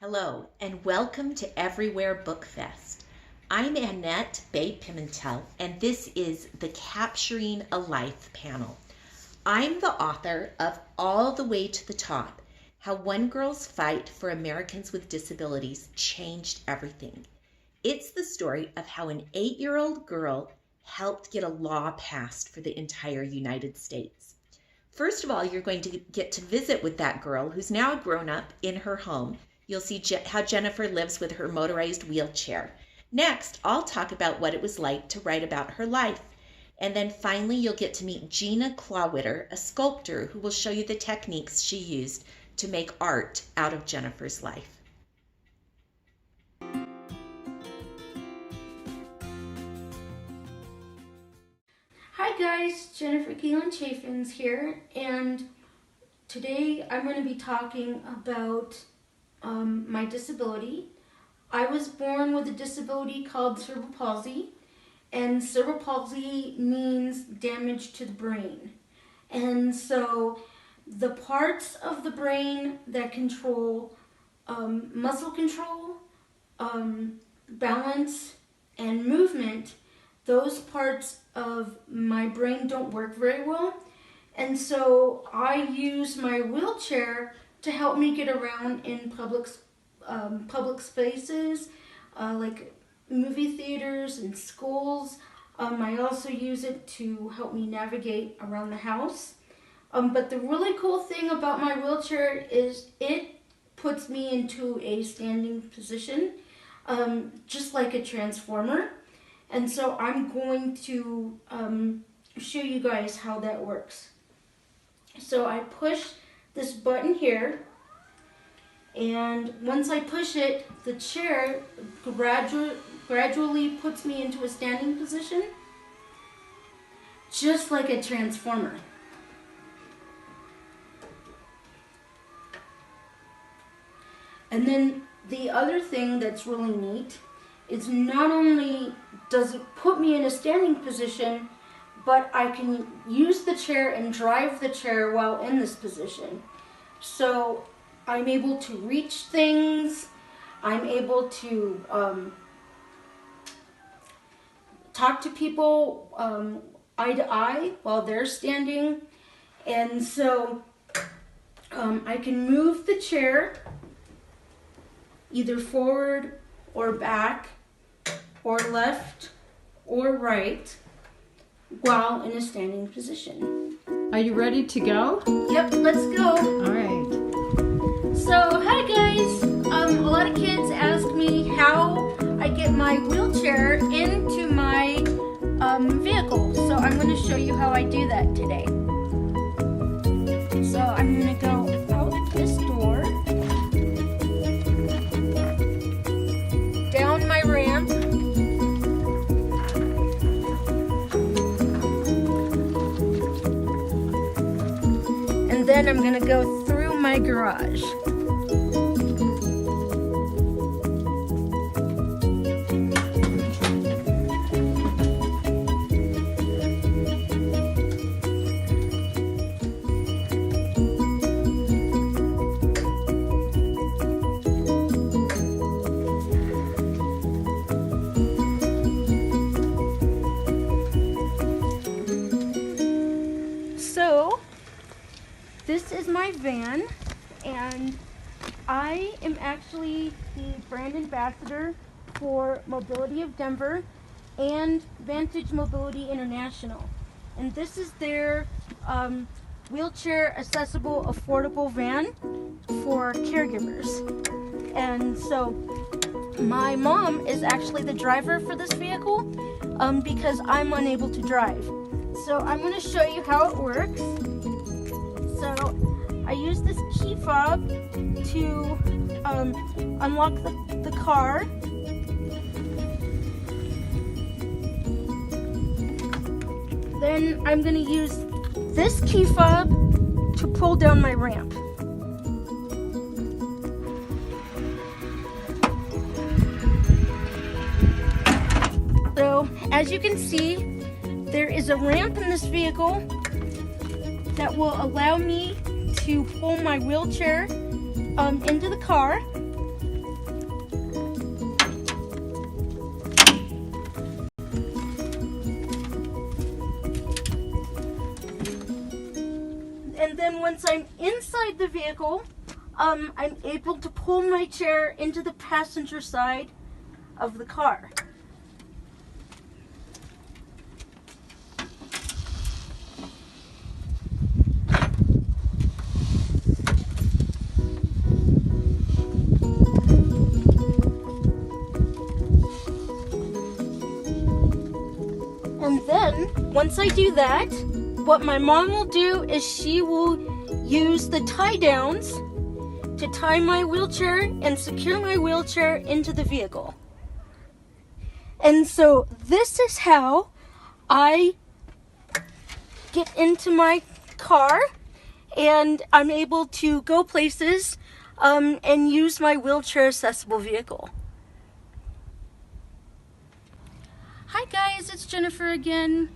Hello, and welcome to Everywhere Book Fest. I'm Annette Bay Pimentel, and this is the Capturing a Life panel. I'm the author of All the Way to the Top, How One Girl's Fight for Americans with Disabilities Changed Everything. It's the story of how an 8-year-old girl helped get a law passed for the entire United States. First of all, you're going to get to visit with that girl who's now grown up in her home. You'll see how Jennifer lives with her motorized wheelchair. Next, I'll talk about what it was like to write about her life. And then finally, you'll get to meet Gina Klawitter, a sculptor who will show you the techniques she used to make art out of Jennifer's life. Hi guys, Jennifer Keelan-Chaffin's here, and today I'm going to be talking about my disability. I was born with a disability called cerebral palsy, and cerebral palsy means damage to the brain. And so the parts of the brain that control muscle control, balance, and movement, those parts of my brain don't work very well. And so I use my wheelchair to help me get around in public spaces, like movie theaters and schools. I also use it to help me navigate around the house. But the really cool thing about my wheelchair is it puts me into a standing position, just like a transformer. And so I'm going to show you guys how that works. So I push this button here, and once I push it, the chair gradually puts me into a standing position, just like a transformer. And then the other thing that's really neat is not only does it put me in a standing position, but I can use the chair and drive the chair while in this position. So I'm able to reach things, I'm able to talk to people eye to eye while they're standing. And so I can move the chair either forward or back, or left or right, while in a standing position. Are you ready to go? Yep, let's go. All right. So, hi guys. A lot of kids ask me how I get my wheelchair into my vehicle. So I'm going to show you how I do that today. So I'm going to go out this door, down my ramp, and then I'm going to go through my garage. So, this is my van, and I am actually the brand ambassador for Mobility of Denver and Vantage Mobility International. And this is their wheelchair accessible, affordable van for caregivers. And so my mom is actually the driver for this vehicle because I'm unable to drive. So I'm going to show you how it works. So I use this key fob to unlock the car. Then I'm going to use this key fob to pull down my ramp. So as you can see, there is a ramp in this vehicle that will allow me to pull my wheelchair into the car. then once I'm inside the vehicle, I'm able to pull my chair into the passenger side of the car. And then, once I do that, what my mom will do is she will use the tie downs to tie my wheelchair and secure my wheelchair into the vehicle. And so this is how I get into my car, and I'm able to go places and use my wheelchair accessible vehicle. Hi guys, it's Jennifer again.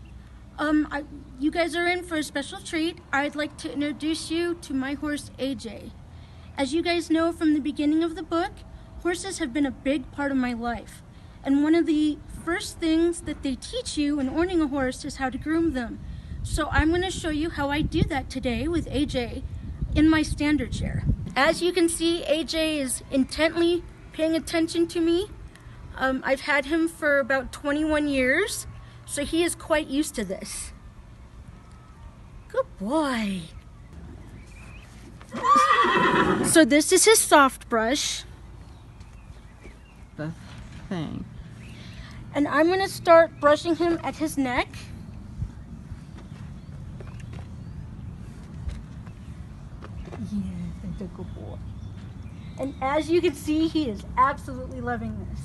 You guys are in for a special treat. I'd like to introduce you to my horse AJ. As you guys know from the beginning of the book, horses have been a big part of my life. And one of the first things that they teach you in owning a horse is how to groom them. So I'm going to show you how I do that today with AJ in my standard chair. As you can see, AJ is intently paying attention to me. I've had him for about 21 years, so he is quite used to this. Good boy. So this is his soft brush. The thing. And I'm going to start brushing him at his neck. Yeah, that's a good boy. And as you can see, he is absolutely loving this.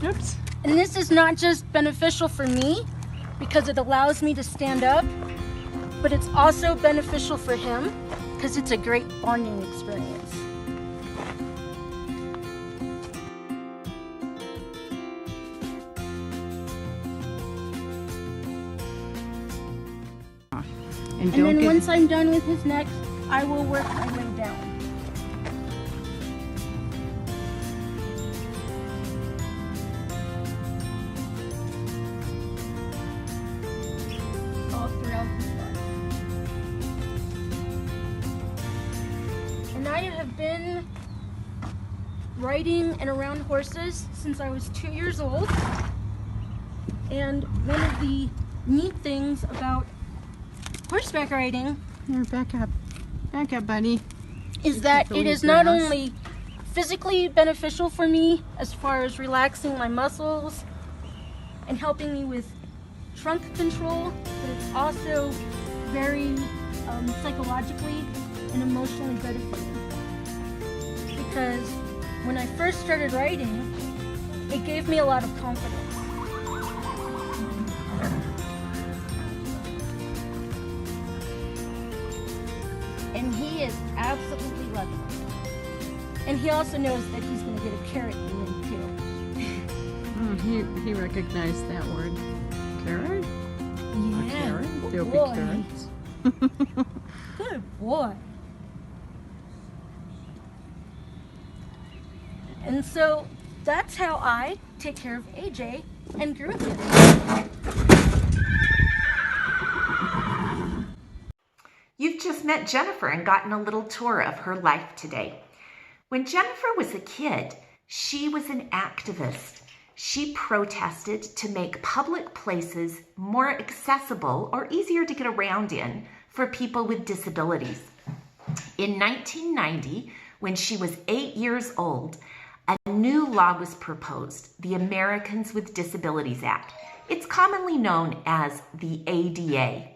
Oops. And this is not just beneficial for me because it allows me to stand up, but it's also beneficial for him because it's a great bonding experience. And then once I'm done with his neck, I will work my way down. All throughout his body. And I have been riding and around horses since I was 2 years old. And one of the neat things about horseback riding, Here, back up, buddy. is that it is not only physically beneficial for me as far as relaxing my muscles and helping me with trunk control, but it's also very psychologically and emotionally good for me. Because when I first started riding, it gave me a lot of confidence. And he is absolutely loving it. And he also knows that he's going to get a carrot in him too. He recognized that word. Carrot? Yeah. A carrot? Good There'll boy. be carrots. Good boy. And so that's how I take care of AJ and groom him. You've just met Jennifer and gotten a little tour of her life today. When Jennifer was a kid, she was an activist. She protested to make public places more accessible or easier to get around in for people with disabilities. In 1990, when she was 8 years old, a new law was proposed, the Americans with Disabilities Act. It's commonly known as the ADA.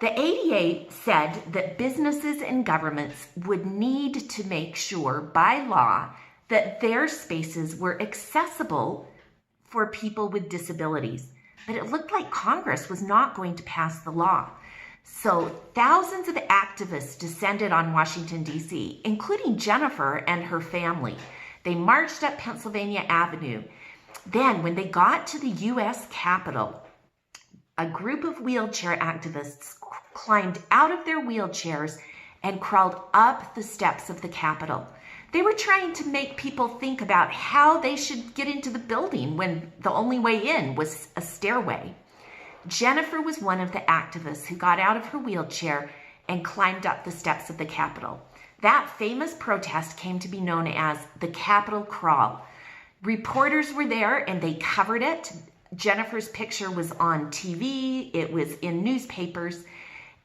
The ADA said that businesses and governments would need to make sure by law that their spaces were accessible for people with disabilities. But it looked like Congress was not going to pass the law. So thousands of activists descended on Washington, D.C., including Jennifer and her family. They marched up Pennsylvania Avenue. Then when they got to the U.S. Capitol, a group of wheelchair activists climbed out of their wheelchairs and crawled up the steps of the Capitol. They were trying to make people think about how they should get into the building when the only way in was a stairway. Jennifer was one of the activists who got out of her wheelchair and climbed up the steps of the Capitol. That famous protest came to be known as the Capitol Crawl. Reporters were there and they covered it. Jennifer's picture was on TV, it was in newspapers,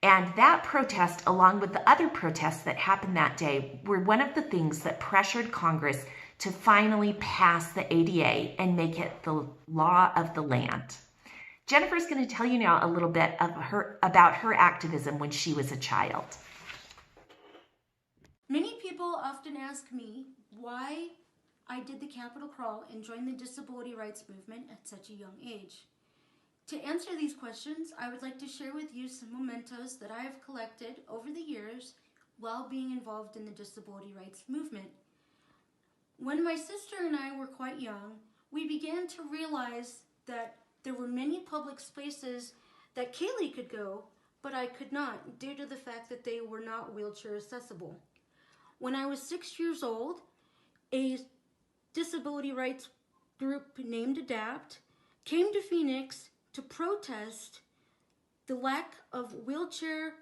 and that protest, along with the other protests that happened that day, were one of the things that pressured Congress to finally pass the ADA and make it the law of the land. Jennifer's going to tell you now a little bit about her activism when she was a child. Many people often ask me why I did the Capitol Crawl and joined the disability rights movement at such a young age. To answer these questions, I would like to share with you some mementos that I have collected over the years while being involved in the disability rights movement. When my sister and I were quite young, we began to realize that there were many public spaces that Kaelin could go, but I could not due to the fact that they were not wheelchair accessible. When I was 6 years old, a disability rights group named ADAPT came to Phoenix to protest the lack of wheelchair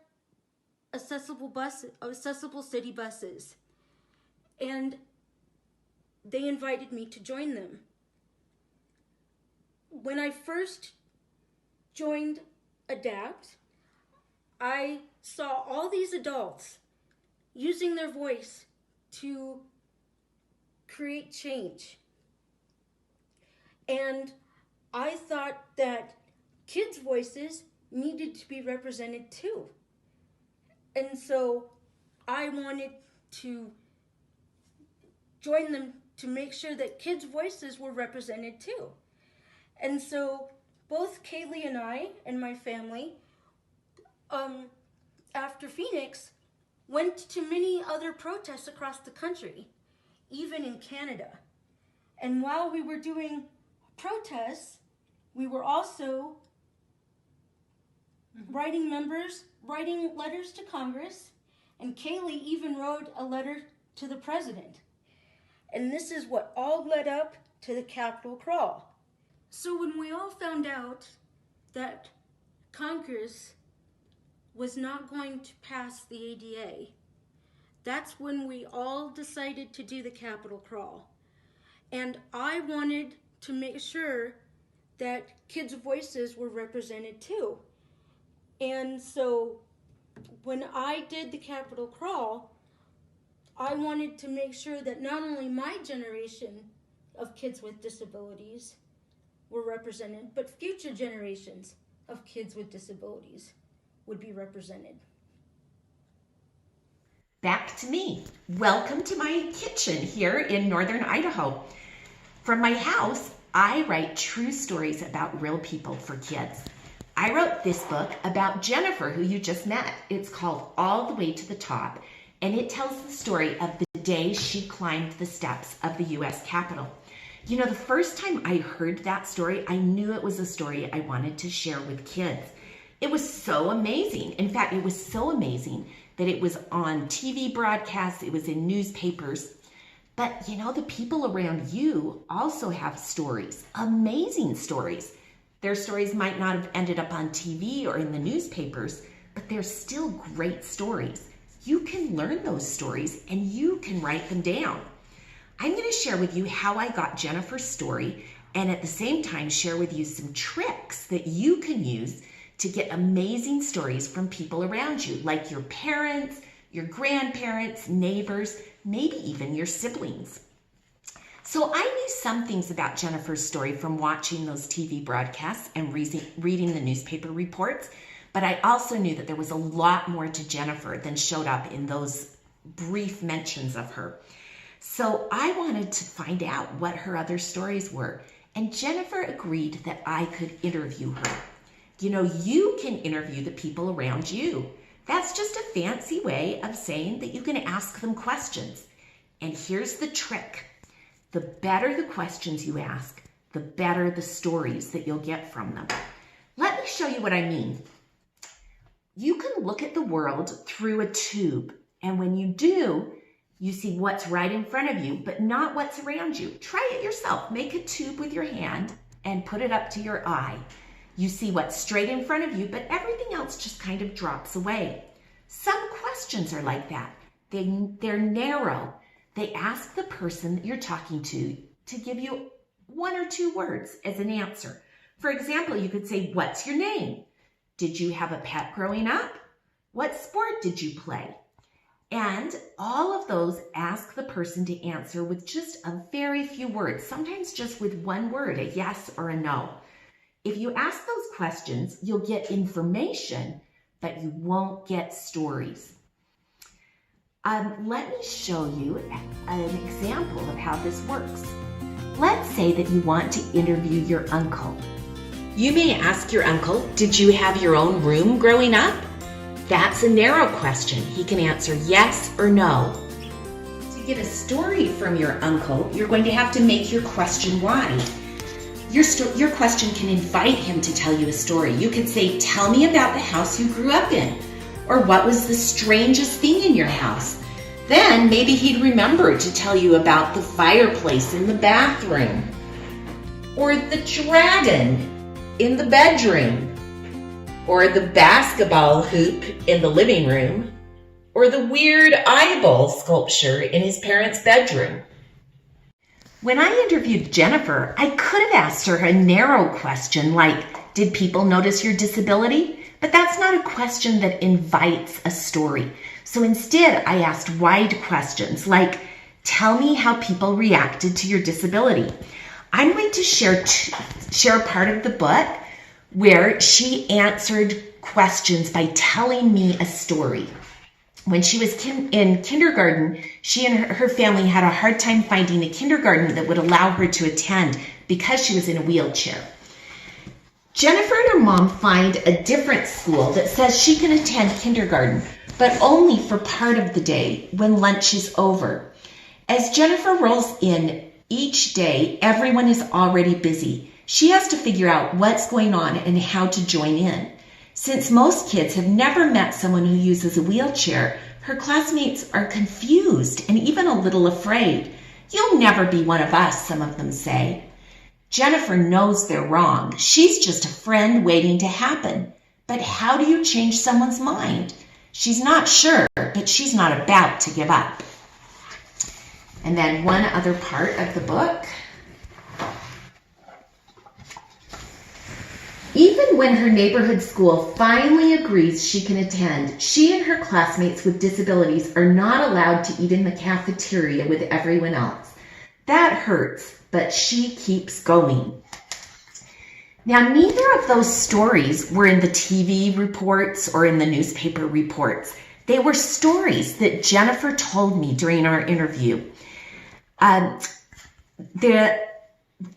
accessible city buses. And they invited me to join them. When I first joined ADAPT, I saw all these adults using their voice to create change. And I thought that kids' voices needed to be represented too. And so I wanted to join them to make sure that kids' voices were represented too. And so both Kaelin and I and my family, after Phoenix, went to many other protests across the country, even in Canada. And while we were doing protests, we were also writing letters to Congress, and Kaelin even wrote a letter to the president. And this is what all led up to the Capitol Crawl. So when we all found out that Congress was not going to pass the ADA, that's when we all decided to do the Capitol Crawl. And I wanted to make sure that kids' voices were represented too. And so when I did the Capitol Crawl, I wanted to make sure that not only my generation of kids with disabilities were represented, but future generations of kids with disabilities would be represented. Back to me. Welcome to my kitchen here in northern Idaho. From my house, I write true stories about real people for kids. I wrote this book about Jennifer, who you just met. It's called All the Way to the Top, and it tells the story of the day she climbed the steps of the U.S. Capitol. You know, the first time I heard that story, I knew it was a story I wanted to share with kids. It was so amazing. In fact, it was so amazing that it was on TV broadcasts, it was in newspapers. But you know, the people around you also have stories, amazing stories. Their stories might not have ended up on TV or in the newspapers, but they're still great stories. You can learn those stories and you can write them down. I'm going to share with you how I got Jennifer's story and at the same time share with you some tricks that you can use to get amazing stories from people around you, like your parents, your grandparents, neighbors, maybe even your siblings. So I knew some things about Jennifer's story from watching those TV broadcasts and reading the newspaper reports, but I also knew that there was a lot more to Jennifer than showed up in those brief mentions of her. So I wanted to find out what her other stories were, and Jennifer agreed that I could interview her. You know, you can interview the people around you. That's just a fancy way of saying that you can ask them questions. And here's the trick. The better the questions you ask, the better the stories that you'll get from them. Let me show you what I mean. You can look at the world through a tube, and when you do, you see what's right in front of you, but not what's around you. Try it yourself. Make a tube with your hand and put it up to your eye. You see what's straight in front of you, but everything else just kind of drops away. Some questions are like that. They're narrow. They ask the person that you're talking to give you 1 or 2 words as an answer. For example, you could say, what's your name? Did you have a pet growing up? What sport did you play? And all of those ask the person to answer with just a very few words, sometimes just with 1 word, a yes or a no. If you ask those questions, you'll get information, but you won't get stories. Let me show you an example of how this works. Let's say that you want to interview your uncle. You may ask your uncle, did you have your own room growing up? That's a narrow question. He can answer yes or no. To get a story from your uncle, you're going to have to make your question wide. Your question can invite him to tell you a story. You could say, tell me about the house you grew up in, or what was the strangest thing in your house. Then maybe he'd remember to tell you about the fireplace in the bathroom, or the dragon in the bedroom, or the basketball hoop in the living room, or the weird eyeball sculpture in his parents' bedroom. When I interviewed Jennifer, I could have asked her a narrow question like, did people notice your disability? But that's not a question that invites a story. So instead, I asked wide questions like, tell me how people reacted to your disability. I'm going to share a part of the book where she answered questions by telling me a story. When she was in kindergarten, she and her family had a hard time finding a kindergarten that would allow her to attend because she was in a wheelchair. Jennifer and her mom find a different school that says she can attend kindergarten, but only for part of the day when lunch is over. As Jennifer rolls in each day, everyone is already busy. She has to figure out what's going on and how to join in. Since most kids have never met someone who uses a wheelchair, her classmates are confused and even a little afraid. You'll never be one of us, some of them say. Jennifer knows they're wrong. She's just a friend waiting to happen. But how do you change someone's mind? She's not sure, but she's not about to give up. And then one other part of the book. Even when her neighborhood school finally agrees she can attend, she and her classmates with disabilities are not allowed to eat in the cafeteria with everyone else. That hurts, but she keeps going. Now, neither of those stories were in the TV reports or in the newspaper reports. They were stories that Jennifer told me during our interview. And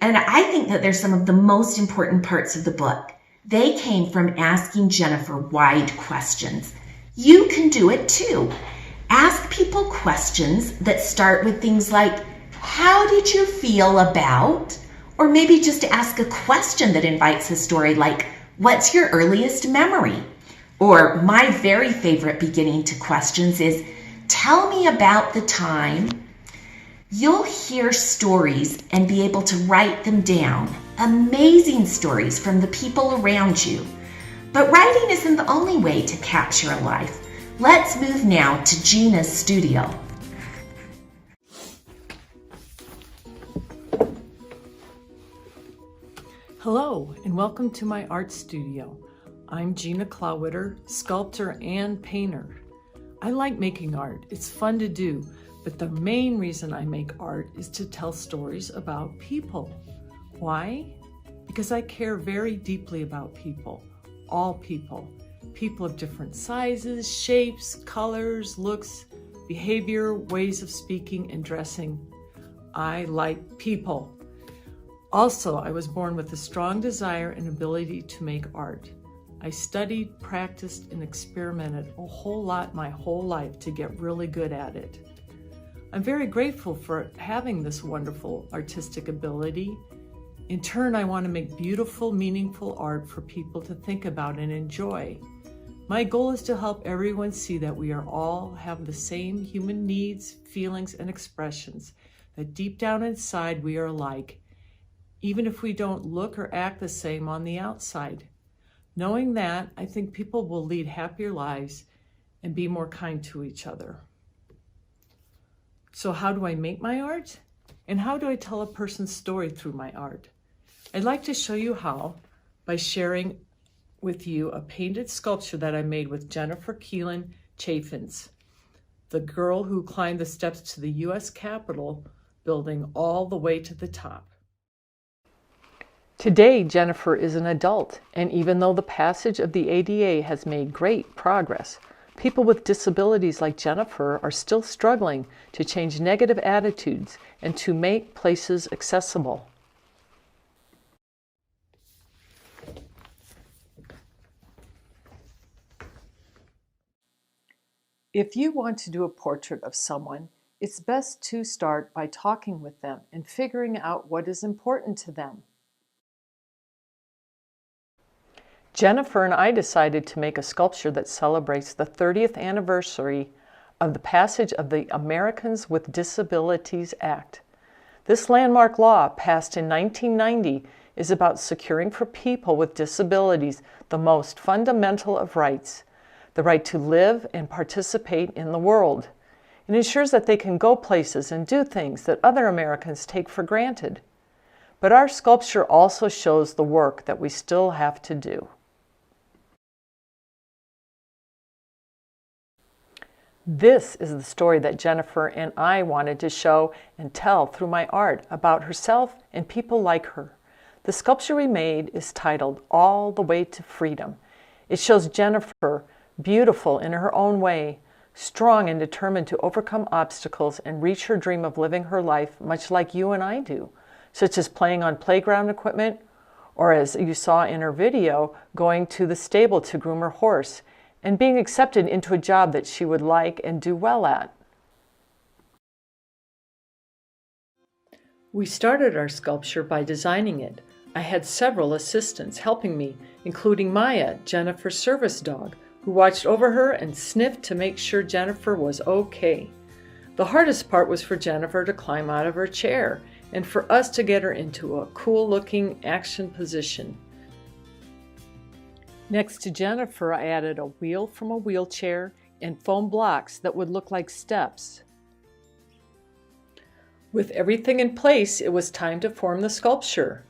I think that they're some of the most important parts of the book. They came from asking Jennifer wide questions. You can do it too. Ask people questions that start with things like, how did you feel about? Or maybe just ask a question that invites a story like, what's your earliest memory? Or my very favorite beginning to questions is, tell me about the time. You'll hear stories and be able to write them down. Amazing stories from the people around you. But writing isn't the only way to capture a life. Let's move now to Gina's studio. Hello, and welcome to my art studio. I'm Gina Klawitter, sculptor and painter. I like making art. It's fun to do. But the main reason I make art is to tell stories about people. Why? Because I care very deeply about people, all people. People of different sizes, shapes, colors, looks, behavior, ways of speaking and dressing. I like people. Also, I was born with a strong desire and ability to make art. I studied, practiced, and experimented a whole lot my whole life to get really good at it. I'm very grateful for having this wonderful artistic ability. In turn, I want to make beautiful, meaningful art for people to think about and enjoy. My goal is to help everyone see that we are all have the same human needs, feelings, and expressions, that deep down inside we are alike, even if we don't look or act the same on the outside. Knowing that, I think people will lead happier lives and be more kind to each other. So how do I make my art? And how do I tell a person's story through my art? I'd like to show you how by sharing with you a painted sculpture that I made with Jennifer Keelan-Chaffin, the girl who climbed the steps to the U.S. Capitol building all the way to the top. Today, Jennifer is an adult, and even though the passage of the ADA has made great progress, people with disabilities like Jennifer are still struggling to change negative attitudes and to make places accessible. If you want to do a portrait of someone, it's best to start by talking with them and figuring out what is important to them. Jennifer and I decided to make a sculpture that celebrates the 30th anniversary of the passage of the Americans with Disabilities Act. This landmark law, passed in 1990, is about securing for people with disabilities the most fundamental of rights, the right to live and participate in the world. It ensures that they can go places and do things that other Americans take for granted. But our sculpture also shows the work that we still have to do. This is the story that Jennifer and I wanted to show and tell through my art about herself and people like her. The sculpture we made is titled All the Way to Freedom. It shows Jennifer beautiful in her own way, strong and determined to overcome obstacles and reach her dream of living her life much like you and I do, such as playing on playground equipment, or as you saw in her video, going to the stable to groom her horse, and being accepted into a job that she would like and do well at. We started our sculpture by designing it. I had several assistants helping me, including Maya, Jennifer's service dog, who watched over her and sniffed to make sure Jennifer was okay. The hardest part was for Jennifer to climb out of her chair and for us to get her into a cool-looking action position. Next to Jennifer, I added a wheel from a wheelchair and foam blocks that would look like steps. With everything in place, it was time to form the sculpture.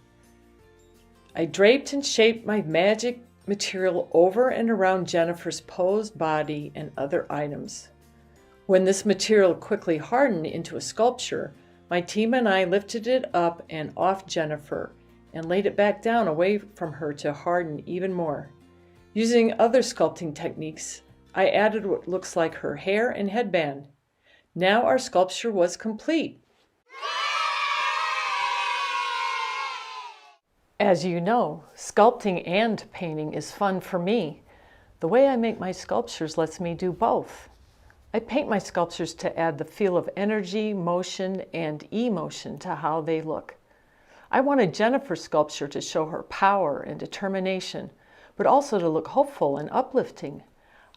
I draped and shaped my magic material over and around Jennifer's posed body and other items. When this material quickly hardened into a sculpture, my team and I lifted it up and off Jennifer and laid it back down away from her to harden even more. Using other sculpting techniques, I added what looks like her hair and headband. Now our sculpture was complete. As you know, sculpting and painting is fun for me. The way I make my sculptures lets me do both. I paint my sculptures to add the feel of energy, motion, and emotion to how they look. I wanted Jennifer's sculpture to show her power and determination, but also to look hopeful and uplifting.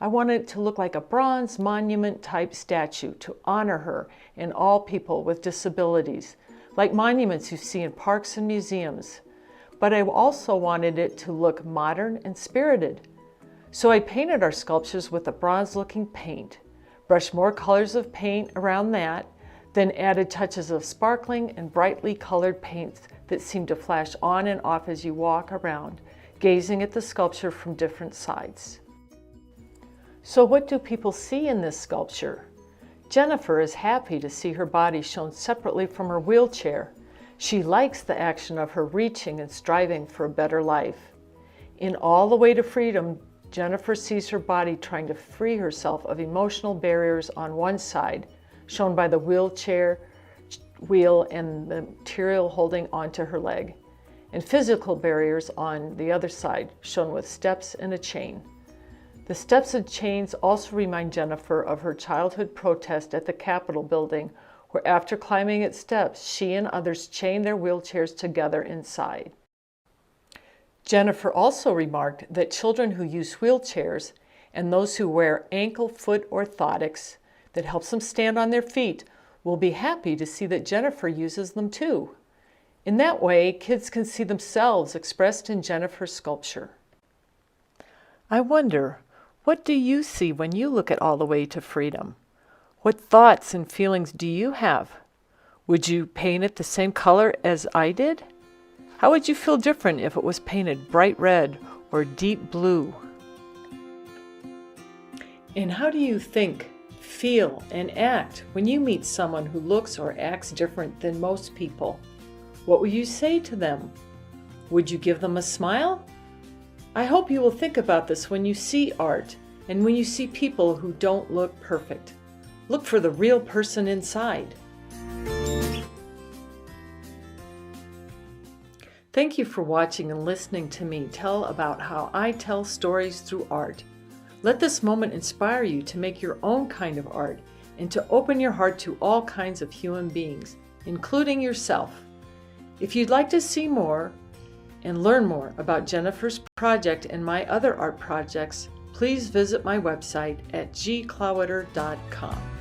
I wanted it to look like a bronze monument-type statue to honor her and all people with disabilities, like monuments you see in parks and museums. But I also wanted it to look modern and spirited. So I painted our sculptures with a bronze-looking paint, brushed more colors of paint around that, then added touches of sparkling and brightly colored paints that seem to flash on and off as you walk around, gazing at the sculpture from different sides. So what do people see in this sculpture? Jennifer is happy to see her body shown separately from her wheelchair. She likes the action of her reaching and striving for a better life. In All the Way to Freedom, Jennifer sees her body trying to free herself of emotional barriers on one side, shown by the wheelchair wheel and the material holding onto her leg, and physical barriers on the other side, shown with steps and a chain. The steps and chains also remind Jennifer of her childhood protest at the Capitol building, where after climbing its steps, she and others chained their wheelchairs together inside. Jennifer also remarked that children who use wheelchairs and those who wear ankle-foot orthotics that helps them stand on their feet will be happy to see that Jennifer uses them too. In that way, kids can see themselves expressed in Jennifer's sculpture. I wonder, what do you see when you look at All the Way to Freedom? What thoughts and feelings do you have? Would you paint it the same color as I did? How would you feel different if it was painted bright red or deep blue? And how do you think, feel, and act when you meet someone who looks or acts different than most people? What will you say to them? Would you give them a smile? I hope you will think about this when you see art and when you see people who don't look perfect. Look for the real person inside. Thank you for watching and listening to me tell about how I tell stories through art. Let this moment inspire you to make your own kind of art and to open your heart to all kinds of human beings, including yourself. If you'd like to see more and learn more about Jennifer's project and my other art projects, please visit my website at gklawitter.com.